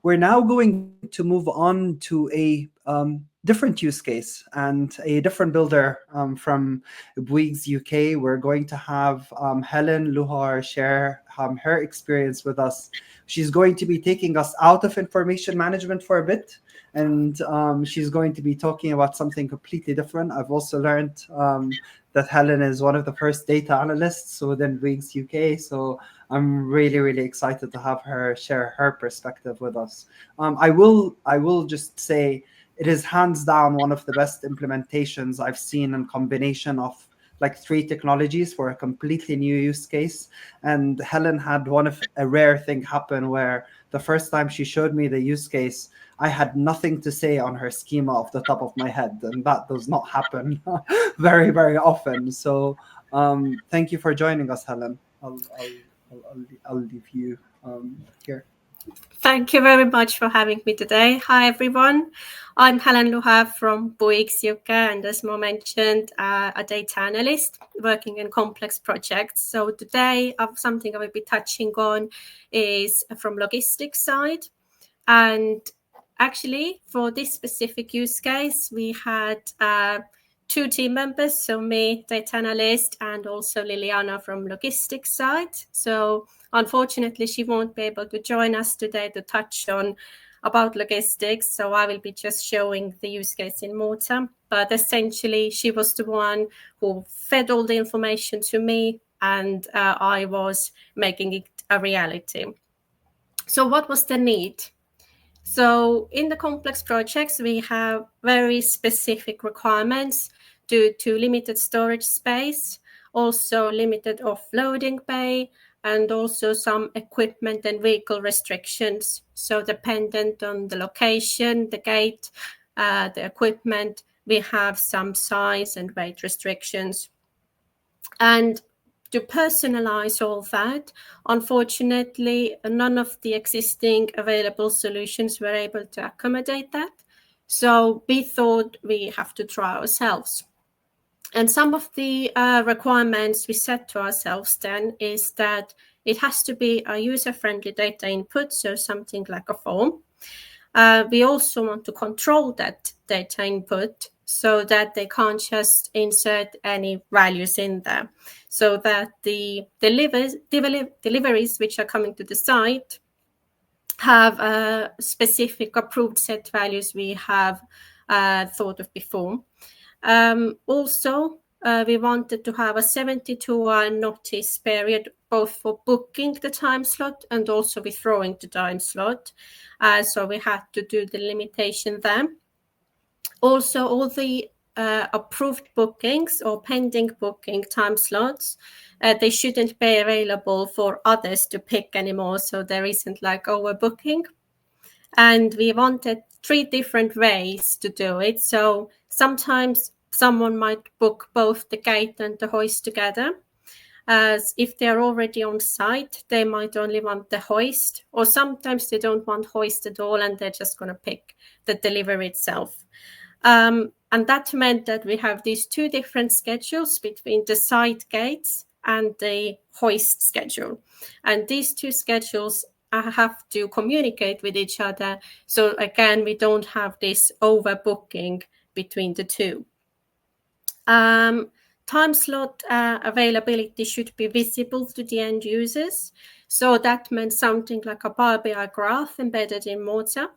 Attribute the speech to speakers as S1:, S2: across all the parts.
S1: we're now going to move on to a different use case and a different builder from Bouygues UK. We're going to have Helen Luhaaar share her experience with us. She's going to be taking us out of information management for a bit, and she's going to be talking about something completely different. I've also learned that Helen is one of the first data analysts within Bouygues UK. So I'm really, really excited to have her share her perspective with us. I will just say it is hands down one of the best implementations I've seen in combination of like 3 technologies for a completely new use case. And Helen had a rare thing happen where the first time she showed me the use case, I had nothing to say on her schema off the top of my head, and that does not happen very, very often. So thank you for joining us, Helen. I'll leave you here.
S2: Thank you very much for having me today. Hi, everyone. I'm Helen Luhaaar from Bouygues UK, and as Mo mentioned, a data analyst working in complex projects. So today, something I will be touching on is from logistics side. And actually, for this specific use case, we had 2 team members, so me, data analyst, and also Liliana from logistics side. So unfortunately, she won't be able to join us today to touch on about logistics. So I will be just showing the use case in Morta. But essentially, she was the one who fed all the information to me, and I was making it a reality. So what was the need? So in the complex projects, we have very specific requirements due to limited storage space, also limited offloading bay, and also some equipment and vehicle restrictions. So dependent on the location, the gate, the equipment, we have some size and weight restrictions. And to personalize all that, unfortunately, none of the existing available solutions were able to accommodate that. So we thought we have to try ourselves. And some of the requirements we set to ourselves then is that it has to be a user-friendly data input, so something like a form. We also want to control that data input so that they can't just insert any values in there, so that the deliveries which are coming to the site have a specific approved set values we have thought of before. Also, we wanted to have a 72-hour notice period, both for booking the time slot and also withdrawing the time slot. So we had to do the limitation there. Also, all the approved bookings or pending booking time slots, they shouldn't be available for others to pick anymore. So there isn't like overbooking. And we wanted 3 different ways to do it. So sometimes someone might book both the gate and the hoist together. As if they're already on site, they might only want the hoist, or sometimes they don't want hoist at all and they're just going to pick the delivery itself. And that meant that we have these 2 different schedules between the site gates and the hoist schedule. And these 2 schedules have to communicate with each other. So again, we don't have this overbooking between the 2. Time slot availability should be visible to the end users. So that meant something like a Power BI graph embedded in Morta.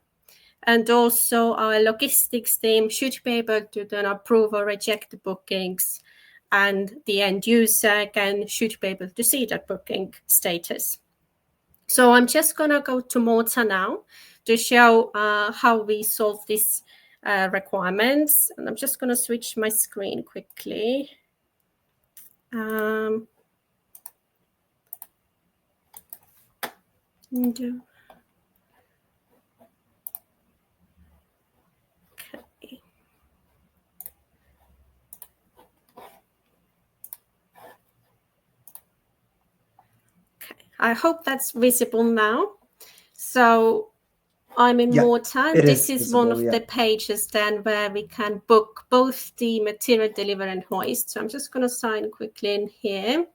S2: And also our logistics team should be able to then approve or reject the bookings. And the end user again should be able to see that booking status. So I'm just going to go to Morta now to show how we solve these requirements. And I'm just going to switch my screen quickly. Okay. I hope that's visible now. So I'm in Morta. This is visible, one of the pages then where we can book both the material delivery and hoist. So I'm just going to sign quickly in here.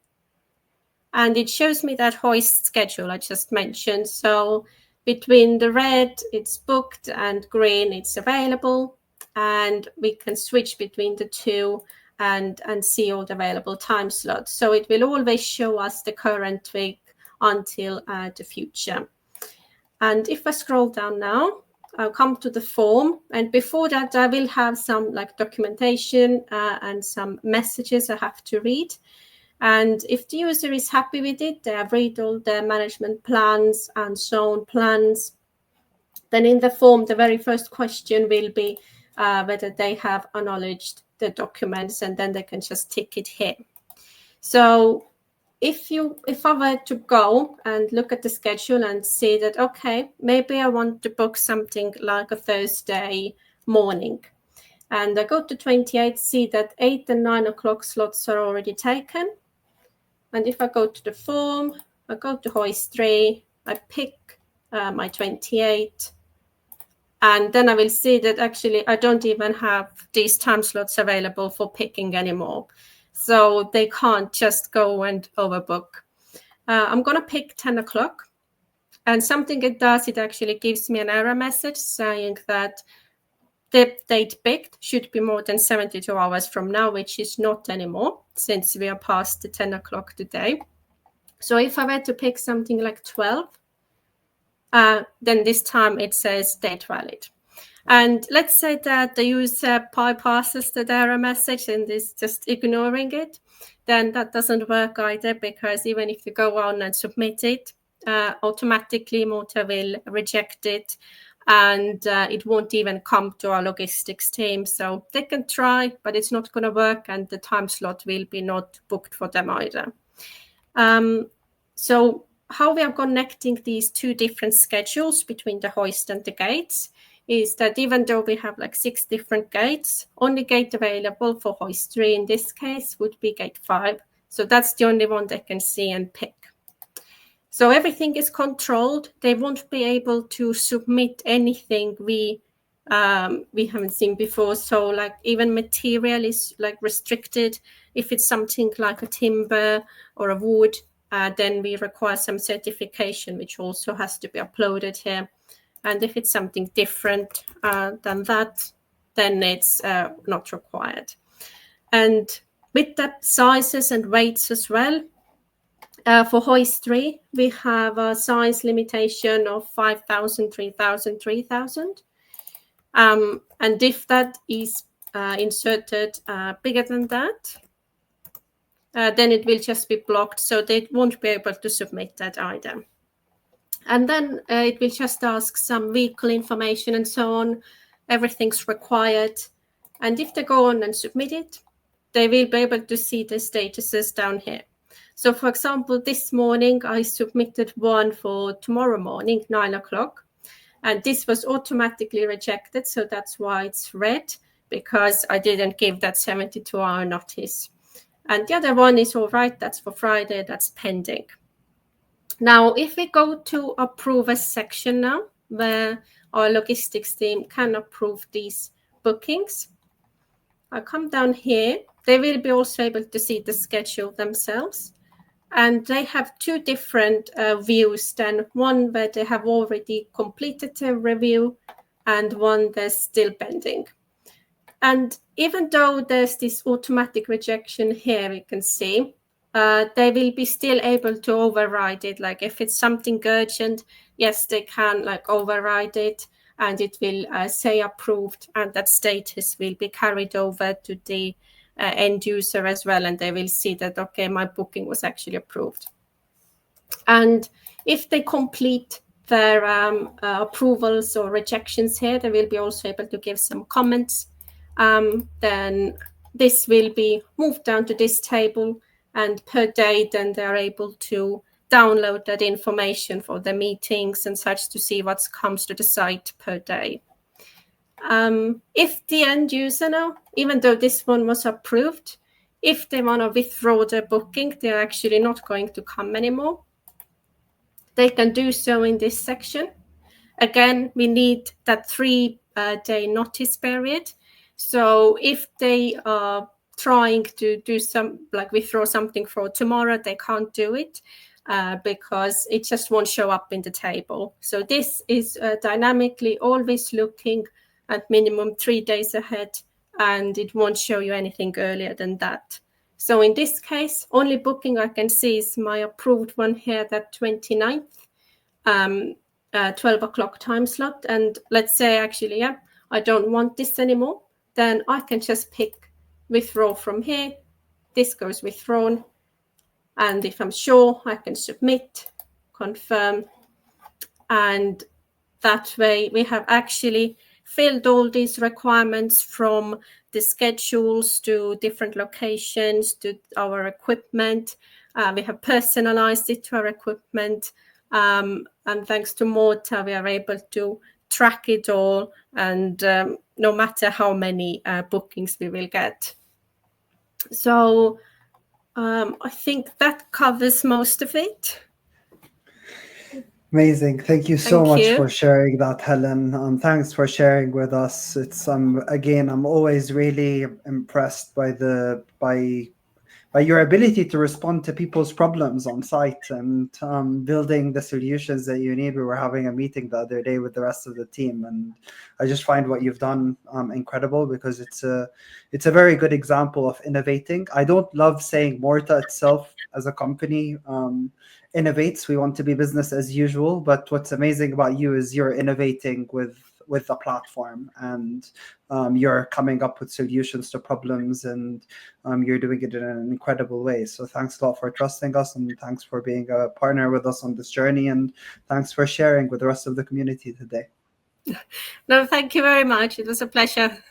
S2: And it shows me that hoist schedule I just mentioned. So Between the red, it's booked, and green, it's available. And we can switch between the two and see all the available time slots. So it will always show us the current week until the future. And if I scroll down now, I'll come to the form. And before that, I will have some like documentation and some messages I have to read. And if the user is happy with it, they have read all the management plans and shown plans, then in the form, the very first question will be whether they have acknowledged the documents, and then they can just tick it here. So if I were to go and look at the schedule and see that, okay, maybe I want to book something like a Thursday morning, and I go to 28, see that 8 and 9 o'clock slots are already taken. And if I go to the form, I go to hoist 3, I pick my 28, and then I will see that actually I don't even have these time slots available for picking anymore. So they can't just go and overbook. I'm going to pick 10 o'clock. And something it does, it actually gives me an error message saying that the date picked should be more than 72 hours from now, which is not anymore since we are past the 10 o'clock today. So if I were to pick something like 12, then this time it says date valid. And let's say that the user bypasses the error message and is just ignoring it, then that doesn't work either, because even if you go on and submit it, automatically Morta will reject it, and it won't even come to our logistics team. So they can try, but it's not going to work, and the time slot will be not booked for them either. So how we are connecting these two different schedules between the hoist and the gates is that even though we have like 6 different gates, only gate available for hoist 3 in this case would be gate 5. So that's the only one they can see and pick. So everything is controlled. They won't be able to submit anything we haven't seen before. So like even material is like restricted. If it's something like a timber or a wood, then we require some certification, which also has to be uploaded here. And if it's something different than that, then it's not required. And with the sizes and weights as well, for hoist 3, we have a size limitation of 5,000, 3,000, 3,000. And if that is inserted bigger than that, then it will just be blocked. So they won't be able to submit that either. And then it will just ask some vehicle information and so on. Everything's required. And if they go on and submit it, they will be able to see the statuses down here. So for example, this morning, I submitted one for tomorrow morning, 9 o'clock. And this was automatically rejected. So that's why it's red, because I didn't give that 72-hour notice. And the other one is all right. That's for Friday. That's pending. Now, if we go to approve a section now, where our logistics team can approve these bookings, I'll come down here. They will be also able to see the schedule themselves. And they have 2 different views then, one where they have already completed a review and one that's still pending. And even though there's this automatic rejection here, we can see, they will be still able to override it. Like if it's something urgent, yes, they can like override it, and it will say approved, and that status will be carried over to the end user as well, and they will see that, okay, my booking was actually approved. And if they complete their approvals or rejections here, they will be also able to give some comments. Then this will be moved down to this table, and per day, then they're able to download that information for the meetings and such to see what comes to the site per day. If the end user now, even though this one was approved, if they want to withdraw their booking, they're actually not going to come anymore. They can do so in this section. Again, we need that 3-day notice period. So if they are trying to do some, like withdraw something for tomorrow, they can't do it. because it just won't show up in the table. So this is dynamically always looking at minimum 3 days ahead, and it won't show you anything earlier than that. So in this case, only booking I can see is my approved one here, that 29th, 12 o'clock time slot. And let's say actually, yeah, I don't want this anymore, then I can just pick withdraw from here. This goes withdrawn. And if I'm sure, I can submit, confirm. And that way we have actually filled all these requirements, from the schedules to different locations to our equipment. We have personalized it to our equipment. And thanks to Morta, we are able to track it all, and no matter how many bookings we will get. So I think that covers most of it.
S1: Amazing. Thank you so much for sharing that, Helen. Thanks for sharing with us. It's again, I'm always really impressed by your ability to respond to people's problems on site, and building the solutions that you need. We were having a meeting the other day with the rest of the team, and I just find what you've done incredible, because it's a very good example of innovating. I don't love saying Morta itself as a company innovates. We want to be business as usual, but what's amazing about you is you're innovating with the platform, and you're coming up with solutions to problems, and you're doing it in an incredible way. So thanks a lot for trusting us, and thanks for being a partner with us on this journey, and thanks for sharing with the rest of the community today.
S2: No, thank you very much. It was a pleasure.